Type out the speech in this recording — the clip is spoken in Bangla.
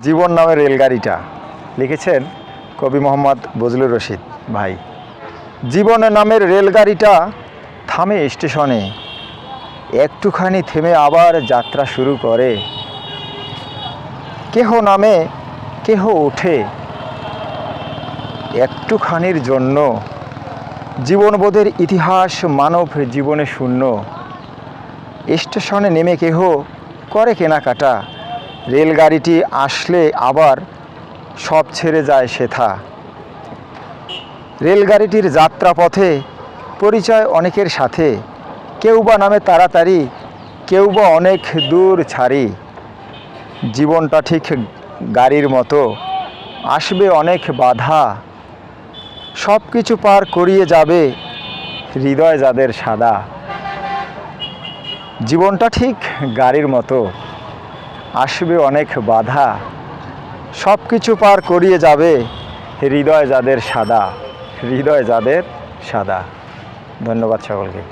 জীবন নামের রেলগাড়িটা লিখেছেন কবি মোহাম্মদ বজলুর রশিদ ভাই। জীবন নামের রেলগাড়িটা থামে স্টেশনে, একটুখানি থেমে আবার যাত্রা শুরু করে। কেহ নামে কেহ ওঠে একটুখানির জন্য, জীবনবোধের ইতিহাস মানব জীবনে শূন্য। স্টেশনে নেমে কেহ করে কেনাকাটা, রেলগাড়িটি আসলে আবার সব ছেড়ে যায় সেথা। রেলগাড়িটির যাত্রাপথে পরিচয় অনেকের সাথে, কেউ বা নামে তাড়াতাড়ি, কেউ বা অনেক দূর ছাড়ি। জীবনটা ঠিক গাড়ির মতো, আসবে অনেক বাধা, সব কিছু পার করিয়ে যাবে হৃদয় যাদের সাদা। জীবনটা ঠিক গাড়ির মতো, আসবে অনেক বাধা, সব কিছু পার করিয়ে যাবে হৃদয় যাদের সাদা, হৃদয় যাদের সাদা। ধন্যবাদ সকলকে।